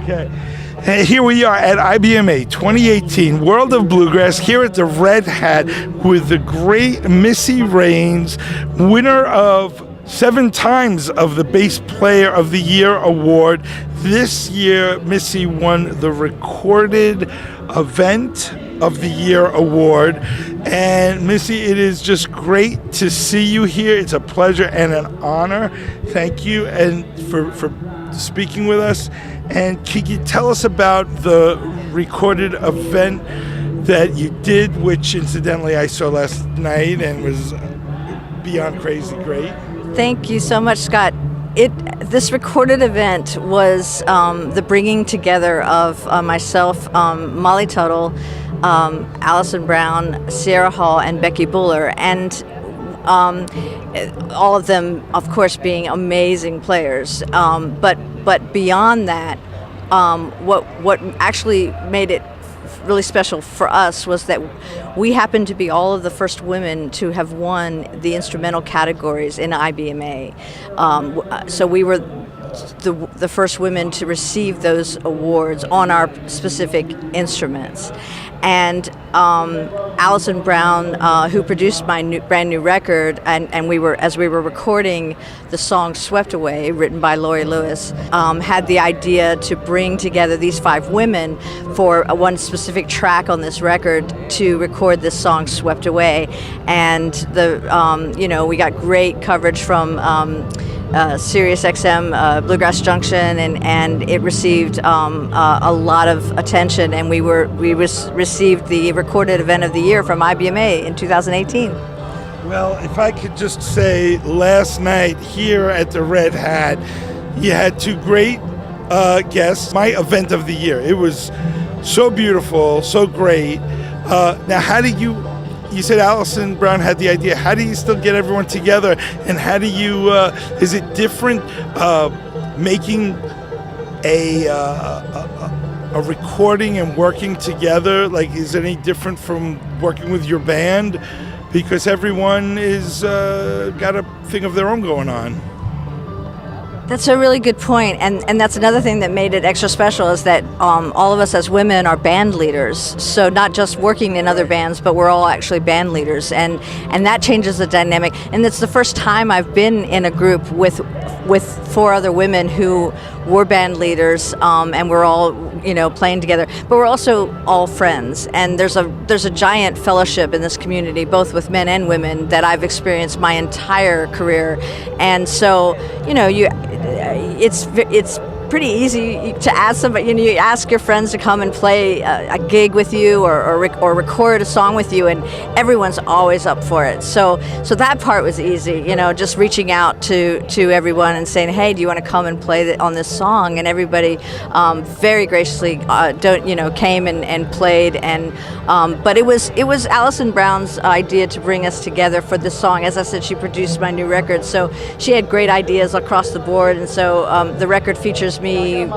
Okay. And here we are at IBMA 2018 World of Bluegrass here at the Red Hat with the great Missy Raines, winner of 7 times of the Bass Player of the Year award. This year, Missy won the Recorded Event of the Year award. And Missy, it is just great to see you here. It's a pleasure and an honor. Thank you and for speaking with us. And can you tell us about the recorded event that you did, which incidentally I saw last night and was beyond crazy great? Thank you so much, Scott. This recorded event was the bringing together of myself, Molly Tuttle, Allison Brown, Sierra Hall, and Becky Buller, and all of them, of course, being amazing players. But beyond that, what actually made it really special for us was that we happened to be all of the first women to have won the instrumental categories in IBMA. So we were the first women to receive those awards on our specific instruments. And Allison Brown, who produced my brand new record, and we were recording the song "Swept Away," written by Laurie Lewis, had the idea to bring together these 5 women for one specific track on this record to record this song "Swept Away," and we got great coverage from Sirius XM Bluegrass Junction, and it received a lot of attention, and we received the Recorded Event of the Year from IBMA in 2018. Well, if I could just say, last night here at the Red Hat, you had 2 great guests. My event of the year. It was so beautiful, so great. Now, how do you said Allison Brown had the idea. How do you still get everyone together? And how do you, is it different making a recording and working together? Like, is it any different from working with your band? Because everyone is got a thing of their own going on. That's a really good point, and that's another thing that made it extra special is that all of us as women are band leaders. So not just working in other bands, but we're all actually band leaders, and that changes the dynamic. And it's the first time I've been in a group with 4 other women who were band leaders, and we're all playing together. But we're also all friends, and there's a giant fellowship in this community, both with men and women, that I've experienced my entire career. And so it's pretty easy to ask somebody. You ask your friends to come and play a gig with you or record a song with you, and everyone's always up for it. So that part was easy. Just reaching out to everyone and saying, "Hey, do you want to come and play on this song?" And everybody very graciously came and played. And but it was Allison Brown's idea to bring us together for this song. As I said, she produced my new record, so she had great ideas across the board. And so the record features me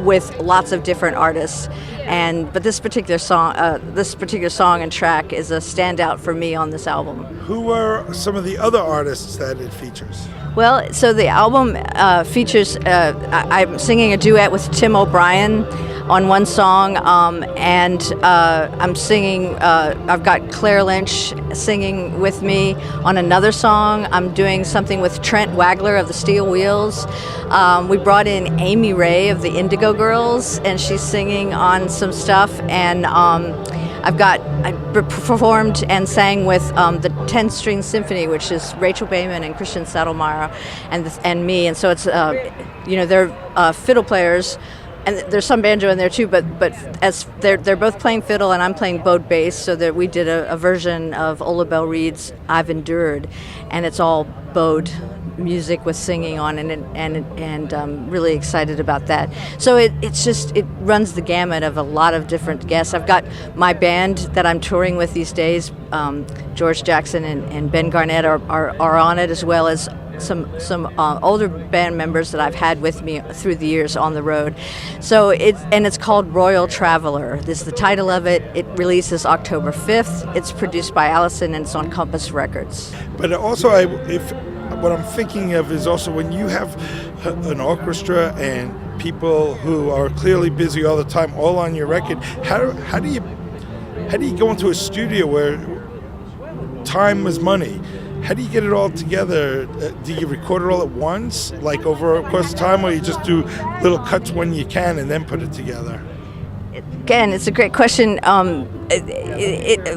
with lots of different artists, but this particular song and track is a standout for me on this album. Who are some of the other artists that it features? Well, so the album features I'm singing a duet with Tim O'Brien on one song, and I'm singing. I've got Claire Lynch singing with me on another song. I'm doing something with Trent Wagler of the Steel Wheels. We brought in Amy Ray of the Indigo Girls, and she's singing on some stuff. And I performed and sang with the 10-string symphony, which is Rachel Bayman and Christian Saddlemeyer and me. And so it's they're fiddle players. And there's some banjo in there too, but as they're both playing fiddle and I'm playing bowed bass, so that we did a version of Ola Belle Reed's "I've Endured," and it's all bowed music with singing on it, and I'm really excited about that. So it runs the gamut of a lot of different guests. I've got my band that I'm touring with these days. George Jackson and Ben Garnett are on it, as well as some older band members that I've had with me through the years on the road. So it's called Royal Traveler. This is the title of it. It releases October 5th. It's produced by Allison, and it's on Compass Records. But also, what I'm thinking of is also when you have an orchestra and people who are clearly busy all the time, all on your record. How do you go into a studio where time is money? How do you get it all together? Do you record it all at once, like over a course of time, or you just do little cuts when you can and then put it together? Again, it's a great question.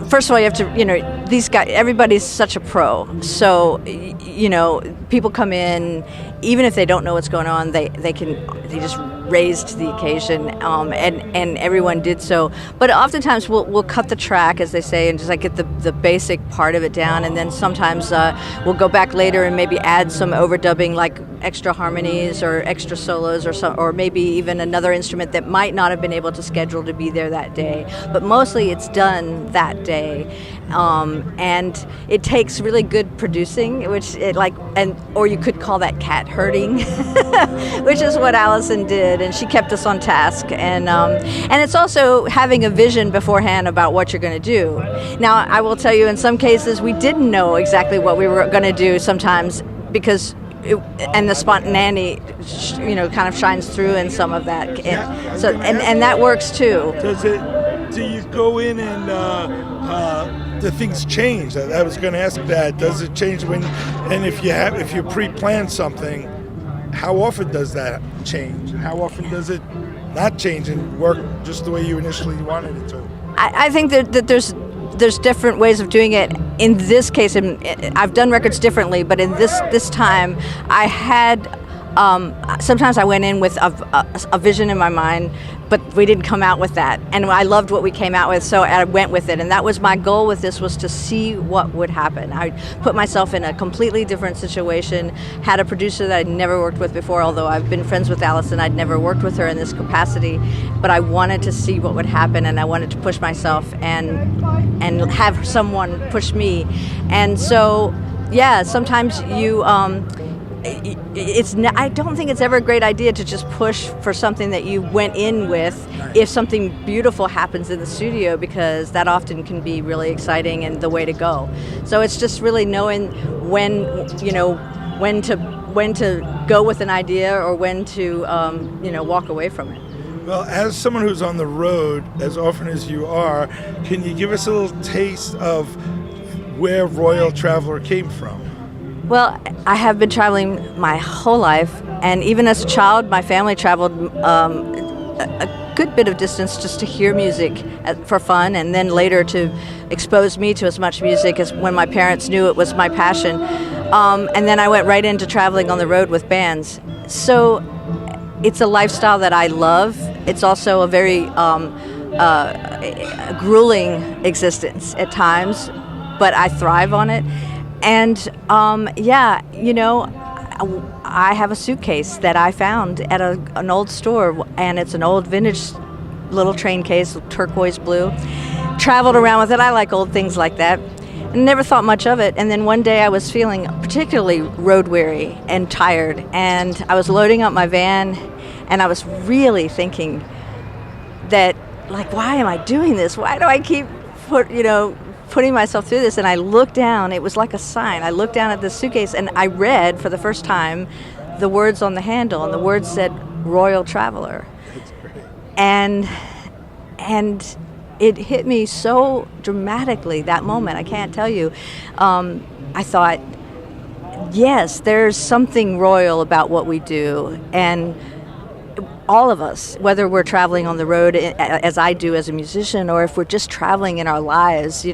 First of all, you have to, these guys, everybody's such a pro. So, people come in, even if they don't know what's going on, they just raise to the occasion, and everyone did so. But oftentimes we'll cut the track, as they say, and just like get the basic part of it down, and then sometimes we'll go back later and maybe add some overdubbing, like extra harmonies or extra solos, or maybe even another instrument that might not have been able to schedule to be there that day. But mostly it's done that day, and it takes really good producing, or you could call that cat herding, which is what Allison did, and she kept us on task. And it's also having a vision beforehand about what you're going to do. Now, I will tell you, in some cases, we didn't know exactly what we were going to do sometimes, because and the spontaneity, kind of shines through in some of that, and that works too. Do you go in and do things change? I was going to ask that. Does it change if you pre-plan something? How often does that change? And how often does it not change and work just the way you initially wanted it to? I think that there's different ways of doing it. In this case, I've done records differently, but in this time, I had sometimes I went in with a vision in my mind, but we didn't come out with that, and I loved what we came out with, so I went with it. And that was my goal with this, was to see what would happen. I put myself in a completely different situation, had a producer that I'd never worked with before, although I've been friends with Allison. I'd never worked with her in this capacity, but I wanted to see what would happen, and I wanted to push myself and have someone push me. And so, yeah, sometimes you I don't think it's ever a great idea to just push for something that you went in with if something beautiful happens in the studio, because that often can be really exciting and the way to go. So it's just really knowing when to go with an idea, or when to walk away from it. Well, as someone who's on the road as often as you are, can you give us a little taste of where Royal Traveler came from? Well, I have been traveling my whole life, and even as a child, my family traveled a good bit of distance just to hear music for fun, and then later to expose me to as much music as when my parents knew it was my passion. And then I went right into traveling on the road with bands. So it's a lifestyle that I love. It's also a very grueling existence at times, but I thrive on it. And I have a suitcase that I found at an old store, and it's an old vintage little train case, turquoise blue. Traveled around with it. I like old things like that, and never thought much of it. And then one day I was feeling particularly road weary and tired, and I was loading up my van, and I was really thinking that, like, why am I doing this? Why do I keep putting myself through this? And I looked down, it was like a sign. I looked down at the suitcase, and I read for the first time the words on the handle, and the words said Royal Traveler. And it hit me so dramatically that moment, I can't tell you. I thought, yes, there's something royal about what we do, and all of us, whether we're traveling on the road as I do as a musician, or if we're just traveling in our lives,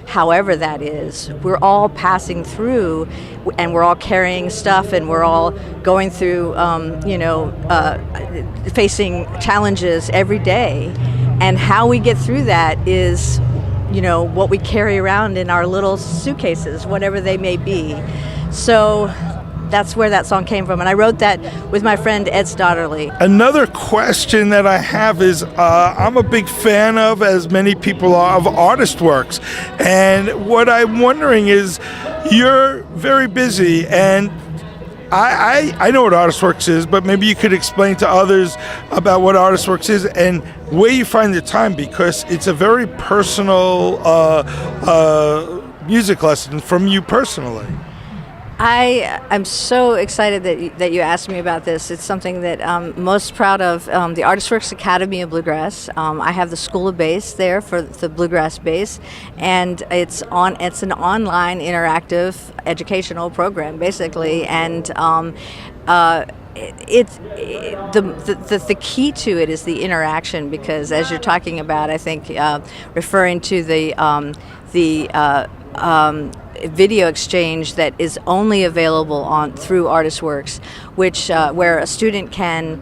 however that is, we're all passing through, and we're all carrying stuff, and we're all going through, facing challenges every day. And how we get through that is, what we carry around in our little suitcases, whatever they may be. So that's where that song came from, and I wrote that with my friend Ed Stotterly. Another question that I have is, I'm a big fan of, as many people are, of artist works, and what I'm wondering is, you're very busy, and I know what Artist Works is, but maybe you could explain to others about what Artist Works is and where you find the time, because it's a very personal music lesson from you personally. I'm so excited that you asked me about this. It's something that I'm most proud of. The Artist Works Academy of Bluegrass. I have the School of Bass there for the bluegrass bass, and it's an online interactive educational program basically, and the key to it is the interaction, because as you're talking about, I think referring to the video exchange that is only available through Artist Works, which where a student can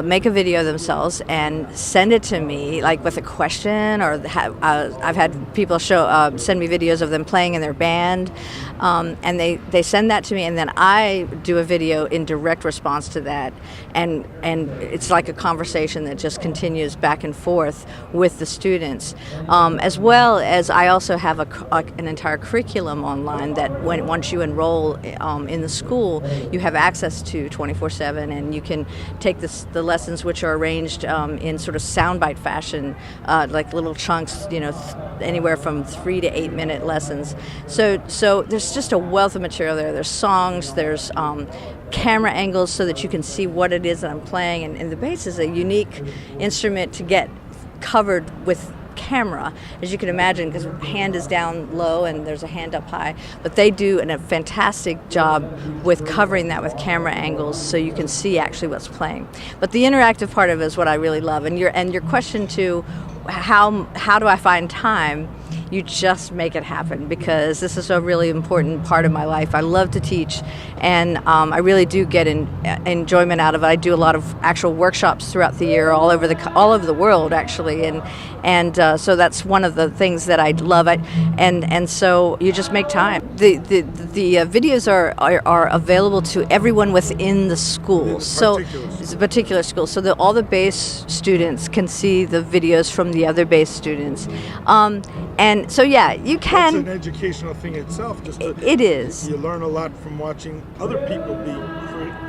make a video themselves and send it to me, like with a question, or I've had people send me videos of them playing in their band, and they send that to me, and then I do a video in direct response to that, and it's like a conversation that just continues back and forth with the students, as well as I also have an entire curriculum online that once you enroll in the school, you have access to 24/7, and you can take the lessons, which are arranged in sort of soundbite fashion, like little chunks, anywhere from 3 to 8 minute lessons. So there's just a wealth of material there. There's songs, there's camera angles so that you can see what it is that I'm playing, and the bass is a unique instrument to get covered with camera, as you can imagine, because hand is down low and there's a hand up high, but they do a fantastic job with covering that with camera angles so you can see actually what's playing. But the interactive part of it is what I really love, and your question to how do I find time, you just make it happen, because this is a really important part of my life. I love to teach, and I really do get enjoyment out of it. I do a lot of actual workshops throughout the year, all over the world, actually, and so that's one of the things that I love. And so you just make time. The videos are available to everyone within the school. So it's a particular school. So all the bass students can see the videos from the other bass students. And so, yeah, you can. It's an educational thing itself. It is. You learn a lot from watching other people be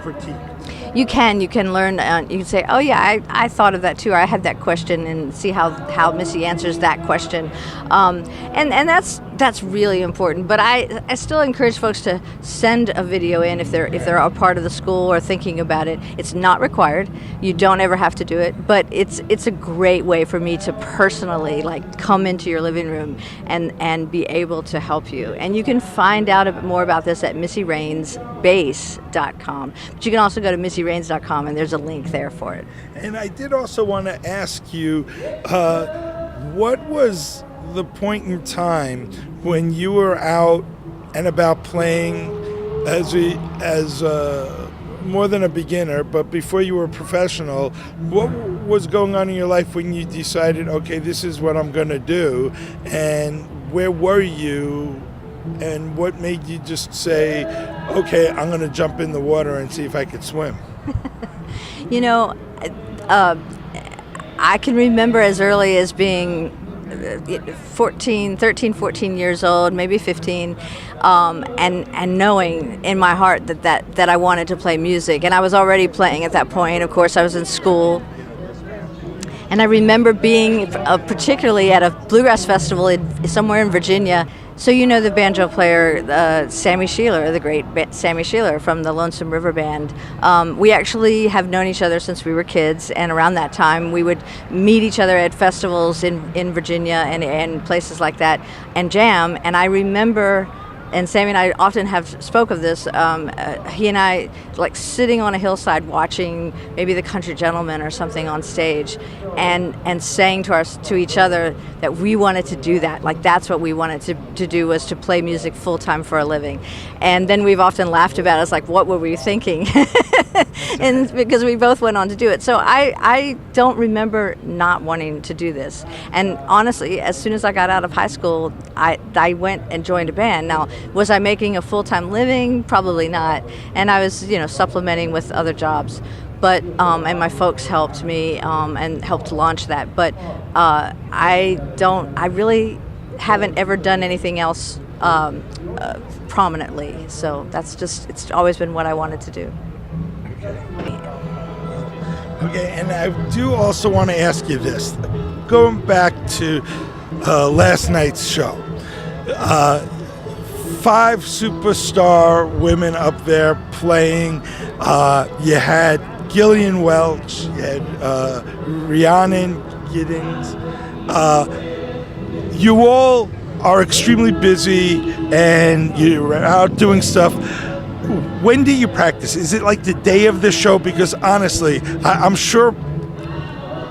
critiqued. You can learn. You can say, "Oh yeah, I thought of that too," or "I had that question," and see how Missy answers that question. And that's really important. But I still encourage folks to send a video in if they're a part of the school or thinking about it. It's not required. You don't ever have to do it, but it's a great way for me to personally come into your living room and be able to help you. And you can find out a bit more about this at missyrainesbass.com. But you can also go to missyraines.com, and there's a link there for it. And I did also want to ask you, what was the point in time when you were out and about playing as more than a beginner, but before you were a professional? What was going on in your life when you decided, okay, this is what I'm going to do? And where were you? And what made you just say, okay, I'm going to jump in the water and see if I could swim? I can remember as early as being 13, 14 years old, maybe 15, and knowing in my heart that I wanted to play music. And I was already playing at that point. Of course, I was in school. And I remember being particularly at a bluegrass festival somewhere in Virginia. So the banjo player, Sammy Sheeler, the great Sammy Sheeler from the Lonesome River Band. We actually have known each other since we were kids, and around that time we would meet each other at festivals in Virginia and places like that and jam. And I remember, and Sammy and I often have spoke of this, he and I sitting on a hillside watching maybe The Country Gentleman or something on stage, and saying to each other that we wanted to do that. That's what we wanted to do, was to play music full time for a living. And then we've often laughed about it. It's like, what were we thinking? And because we both went on to do it. So I don't remember not wanting to do this. And honestly, as soon as I got out of high school, I went and joined a band. Now, was I making a full-time living? Probably not. And I was, supplementing with other jobs. But and my folks helped me and helped launch that. But I really haven't ever done anything else prominently. So it's always been what I wanted to do. Okay, and I do also want to ask you this. Going back to last night's show, 5 superstar women up there playing. You had Gillian Welch, you had Rhiannon Giddens. You all are extremely busy and you're out doing stuff. When do you practice? Is it like the day of the show? Because honestly, I'm sure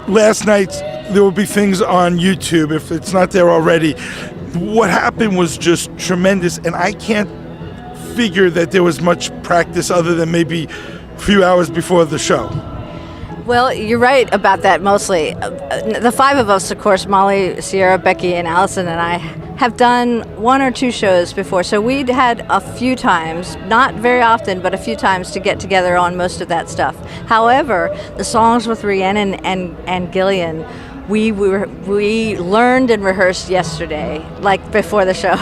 last night there will be things on YouTube if it's not there already. What happened was just tremendous, and I can't figure that there was much practice other than maybe a few hours before the show. Well, you're right about that mostly. The 5 of us, of course, Molly, Sierra, Becky, and Allison and I, have done 1 or 2 shows before. So we'd had a few times, not very often, but a few times to get together on most of that stuff. However, the songs with Rhiannon and Gillian, we learned and rehearsed yesterday, like before the show.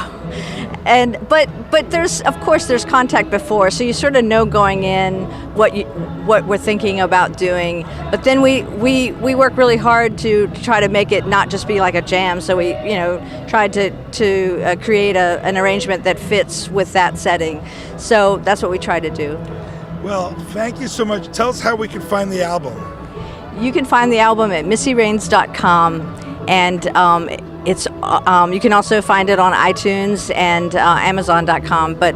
And but there's, of course, there's contact before, so you sort of know going in what we're thinking about doing. But then we work really hard to try to make it not just be like a jam. So we tried to create an arrangement that fits with that setting. So that's what we try to do. Well, thank you so much. Tell us how we can find the album. You can find the album at MissyRaines.com, and it's you can also find it on iTunes and Amazon.com. But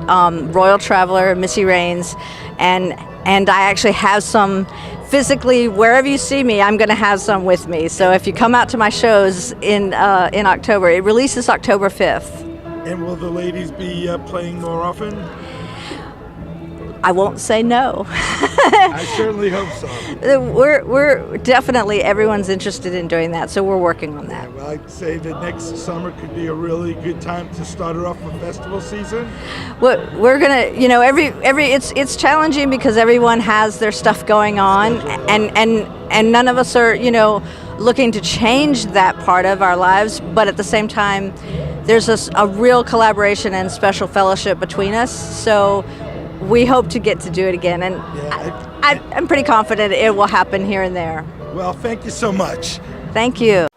Royal Traveler, Missy Raines, and I actually have some physically wherever you see me. I'm going to have some with me. So if you come out to my shows in October, it releases October 5th. And will the ladies be playing more often? I won't say no. I certainly hope so. We're definitely, everyone's interested in doing that, so we're working on that. Yeah, well, I'd say that next summer could be a really good time to start it off with festival season. We're gonna, it's challenging because everyone has their stuff going on, and none of us are, looking to change that part of our lives, but at the same time, there's a real collaboration and special fellowship between us. So we hope to get to do it again, and I'm pretty confident it will happen here and there. Well, thank you so much. Thank you.